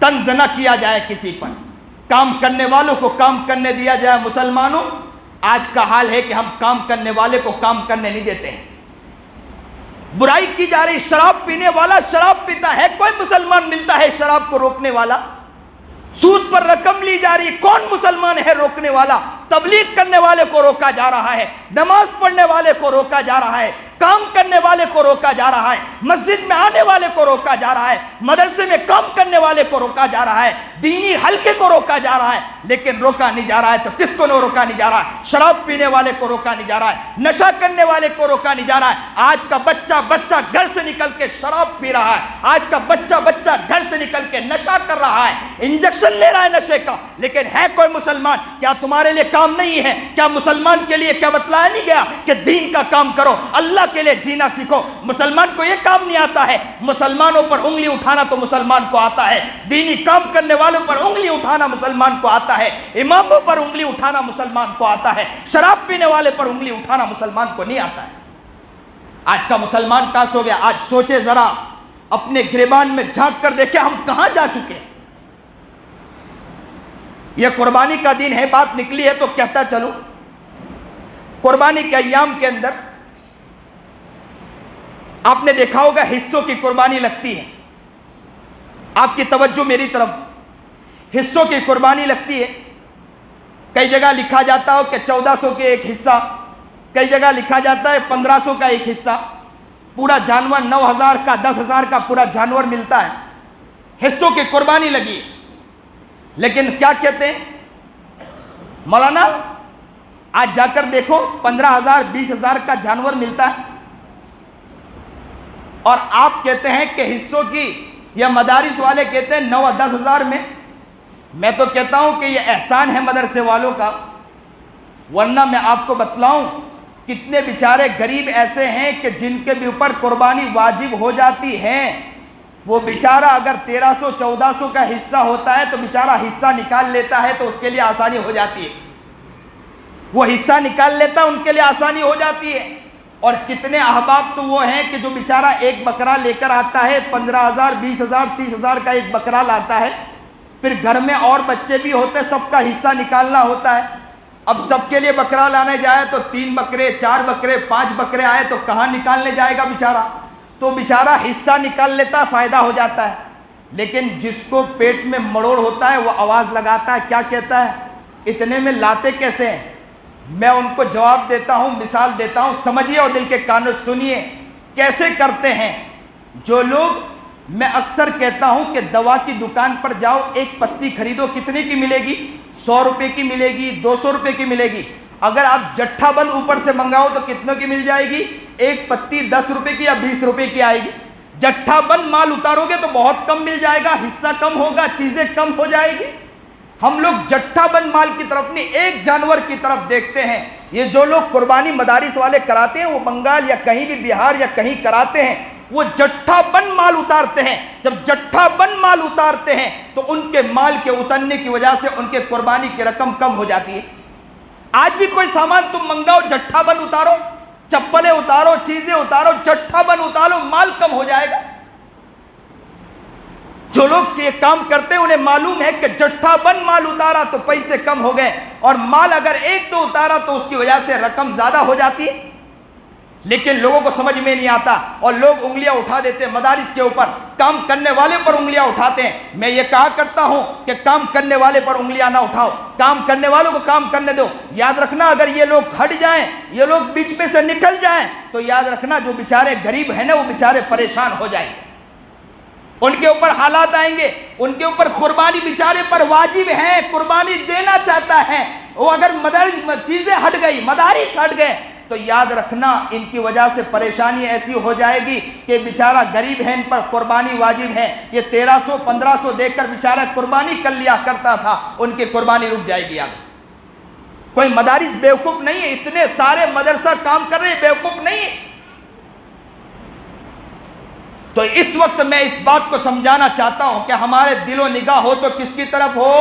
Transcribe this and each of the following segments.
طنز نہ کیا جائے کسی پر، کام کرنے والوں کو کام کرنے دیا جائے۔ مسلمانوں، آج کا حال ہے کہ ہم کام کرنے والے کو کام کرنے نہیں دیتے ہیں، برائی کی جا رہی۔ شراب پینے والا شراب پیتا ہے، کوئی مسلمان ملتا ہے شراب کو روکنے والا؟ سود پر رقم لی جا رہی، کون مسلمان ہے روکنے والا؟ تبلیغ کرنے والے کو روکا جا رہا ہے، نماز پڑھنے والے کو روکا جا رہا ہے، کام کرنے والے کو روکا جا رہا ہے، مسجد میں آنے والے کو روکا جا رہا ہے، مدرسے میں کام کرنے والے کو روکا جا رہا ہے، دینی حلقے کو روکا جا رہا ہے۔ لیکن روکا نہیں جا رہا ہے تو کس کو روکا نہیں جا رہا ہے؟ شراب پینے والے کو روکا نہیں جا رہا ہے، نشہ کرنے والے کو روکا نہیں جا رہا ہے۔ آج کا بچہ گھر سے نکل کے شراب پی رہا ہے، آج کا بچہ گھر سے نکل کے نشہ کر رہا ہے، انجیکشن لے رہا ہے نشے کا۔ لیکن ہے کوئی مسلمان؟ کیا تمہارے لیے کام نہیں ہے؟ کیا مسلمان کے لیے کیا بتلایا نہیں گیا کہ دین کا کام کرو، اللہ کے لیے جینا سیکھو؟ مسلمان کو یہ کام نہیں آتا ہے۔ مسلمانوں پر انگلی اٹھانا تو مسلمان کو آتا ہے، دینی کام کرنے والوں پر انگلی اٹھانا مسلمان کو آتا ہے، اماموں پر انگلی اٹھانا مسلمان کو آتا ہے، شراب پینے والے پر انگلی اٹھانا مسلمان کو نہیں آتا ہے۔ آج کا مسلمان کاس ہو گیا؟ آج سوچے ذرا، اپنے گریبان میں جھانک کر دیکھیں ہم کہاں جا چکے ہیں۔ یہ قربانی کا دن ہے، بات نکلی ہے تو کہتا چلو، قربانی کے ایام کے اندر آپ نے دیکھا ہوگا حصوں کی قربانی لگتی ہے۔ آپ کی توجہ میری طرف، حصوں کی قربانی لگتی ہے۔ کئی جگہ لکھا جاتا ہو کہ 1400 کے ایک حصہ، کئی جگہ لکھا جاتا ہے 1500 کا ایک حصہ، پورا جانور 9000 کا 10,000 کا پورا جانور ملتا ہے۔ حصوں کی قربانی لگی ہے، لیکن کیا کہتے ہیں مولانا؟ آج جا کر دیکھو 15,000 20,000 کا جانور ملتا ہے، اور آپ کہتے ہیں کہ حصوں کی، یا مدارس والے کہتے ہیں 9-10,000 میں۔ میں تو کہتا ہوں کہ یہ احسان ہے مدرسے والوں کا، ورنہ میں آپ کو بتلاؤں کتنے بیچارے غریب ایسے ہیں کہ جن کے بھی اوپر قربانی واجب ہو جاتی ہے، وہ بیچارہ اگر 1300-1400 کا حصہ ہوتا ہے تو بیچارہ حصہ نکال لیتا ہے تو اس کے لیے آسانی ہو جاتی ہے، وہ حصہ نکال لیتا ہے، ان کے لیے آسانی ہو جاتی ہے۔ اور کتنے احباب تو وہ ہیں کہ جو بیچارہ ایک بکرا لے کر آتا ہے، 15,000 20,000 30,000 کا ایک بکرا لاتا ہے، پھر گھر میں اور بچے بھی ہوتے، سب کا حصہ نکالنا ہوتا ہے۔ اب سب کے لیے بکرا لانے جائے تو 3 بکرے 4 بکرے 5 بکرے آئے تو کہاں نکالنے جائے گا بیچارہ؟ تو بیچارہ حصہ نکال لیتا، فائدہ ہو جاتا ہے۔ لیکن جس کو پیٹ میں مروڑ ہوتا ہے وہ آواز لگاتا ہے، کیا کہتا ہے؟ اتنے میں لاتے کیسے ہیں؟ میں ان کو جواب دیتا ہوں، مثال دیتا ہوں، سمجھیے اور دل کے کانوں سنیے کیسے کرتے ہیں جو لوگ۔ میں اکثر کہتا ہوں کہ دوا کی دکان پر جاؤ، ایک پتی خریدو، کتنے کی ملے گی؟ 100 روپے کی ملے گی، 200 روپے کی ملے گی۔ اگر آپ جٹھا بند اوپر سے منگاؤ تو کتنے کی مل جائے گی؟ ایک پتی 10 روپے کی یا 20 روپے کی آئے گی۔ جٹھا بند مال اتارو گے تو بہت کم مل جائے گا، حصہ کم ہوگا، چیزیں کم ہو جائے گی۔ ہم لوگ جٹھا بند مال کی طرف نہیں، ایک جانور کی طرف دیکھتے ہیں۔ یہ جو لوگ قربانی مدارس والے کراتے ہیں، وہ بنگال یا کہیں بھی بہار یا کہیں کراتے ہیں، وہ جٹھا بند مال اتارتے ہیں۔ جب جٹھا بند مال اتارتے ہیں تو ان کے مال کے اترنے کی وجہ سے ان کے قربانی کی رقم کم ہو جاتی ہے۔ آج بھی کوئی سامان تم منگاؤ، جٹھا بند اتارو، چپلیں اتارو، چیزیں اتارو، جٹھا بند اتارو، مال کم ہو جائے گا۔ جو لوگ یہ کام کرتے ہیں انہیں معلوم ہے کہ جٹھا بند مال اتارا تو پیسے کم ہو گئے، اور مال اگر 1-2 اتارا تو اس کی وجہ سے رقم زیادہ ہو جاتی ہے۔ لیکن لوگوں کو سمجھ میں نہیں آتا، اور لوگ انگلیاں اٹھا دیتے ہیں مدارس کے اوپر، کام کرنے والے پر انگلیاں اٹھاتے ہیں۔ میں یہ کہا کرتا ہوں کہ کام کرنے والے پر انگلیاں نہ اٹھاؤ، کام کرنے والوں کو کام کرنے دو۔ یاد رکھنا اگر یہ لوگ ہٹ جائیں، یہ لوگ بیچ میں سے نکل جائیں تو یاد رکھنا جو بیچارے غریب ہیں نا وہ بیچارے پریشان ہو جائیں گے، ان کے اوپر حالات آئیں گے، ان کے اوپر قربانی بیچارے پر واجب ہے، قربانی دینا چاہتا ہے، وہ اگر مدارس چیزیں ہٹ گئی، مدارس ہٹ گئے تو یاد رکھنا ان کی وجہ سے پریشانی ایسی ہو جائے گی کہ بیچارہ غریب ہے، ان پر قربانی واجب ہے۔ یہ 1300-1500 دے کر بیچارہ قربانی کر لیا کرتا تھا، ان کی قربانی رک جائے گی۔ آگے کوئی مدارس بیوقوف نہیں ہے، اتنے سارے مدرسہ کام کر رہے ہیں، بیوقوف نہیں ہے۔ تو اس وقت میں اس بات کو سمجھانا چاہتا ہوں کہ ہمارے دل و نگاہ ہو تو کس کی طرف ہو؟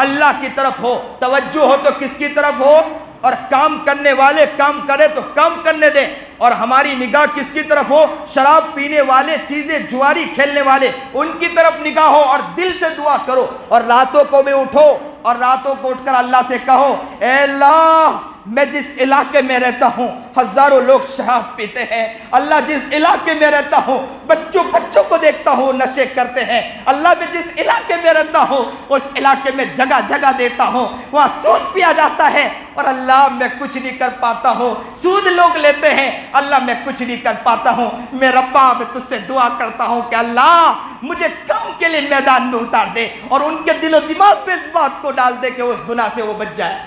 اللہ کی طرف ہو، توجہ ہو تو کس کی طرف ہو؟ اور کام کرنے والے کام کرے تو کام کرنے دیں، اور ہماری نگاہ کس کی طرف ہو؟ شراب پینے والے، چیزیں جواری کھیلنے والے، ان کی طرف نگاہ ہو، اور دل سے دعا کرو، اور راتوں کو بھی اٹھو اور راتوں کو اٹھ کر اللہ سے کہو، اے اللہ میں جس علاقے میں رہتا ہوں ہزاروں لوگ شراب پیتے ہیں، اللہ جس علاقے میں رہتا ہوں بچوں کو دیکھتا ہوں نشے کرتے ہیں، اللہ میں جس علاقے میں رہتا ہوں اس علاقے میں جگہ جگہ دیتا ہوں وہاں سود پیا جاتا ہے، اور اللہ میں کچھ نہیں کر پاتا ہوں، سود لوگ لیتے ہیں، اللہ میں کچھ نہیں کر پاتا ہوں، میں ربا میں تجھ سے دعا کرتا ہوں کہ اللہ مجھے کام کے لیے میدان میں اتار دے، اور ان کے دل و دماغ پہ اس بات کو ڈال دے کہ اس گناہ سے وہ بچ جائے۔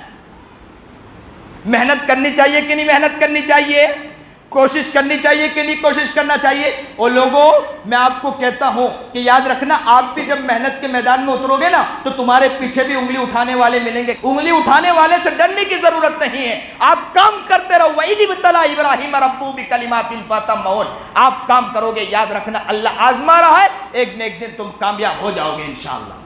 محنت کرنی چاہیے کہ نہیں محنت کرنی چاہیے؟ کوشش کرنی چاہیے کہ نہیں کوشش کرنا چاہیے؟ اور لوگوں میں آپ کو کہتا ہوں کہ یاد رکھنا، آپ بھی جب محنت کے میدان میں اترو گے نا تو تمہارے پیچھے بھی انگلی اٹھانے والے ملیں گے، انگلی اٹھانے والے سے ڈرنے کی ضرورت نہیں ہے، آپ کام کرتے رہو۔ وَإِذِ ابْتَلَىٰ إِبْرَاهِيمَ رَبُّهُ بِكَلِمَاتٍ فَأَتَمَّهُنَّ، آپ کام کرو گے، یاد رکھنا اللہ آزما رہا ہے، ایک نہ ایک دن تم کامیاب ہو جاؤ گے انشاءاللہ۔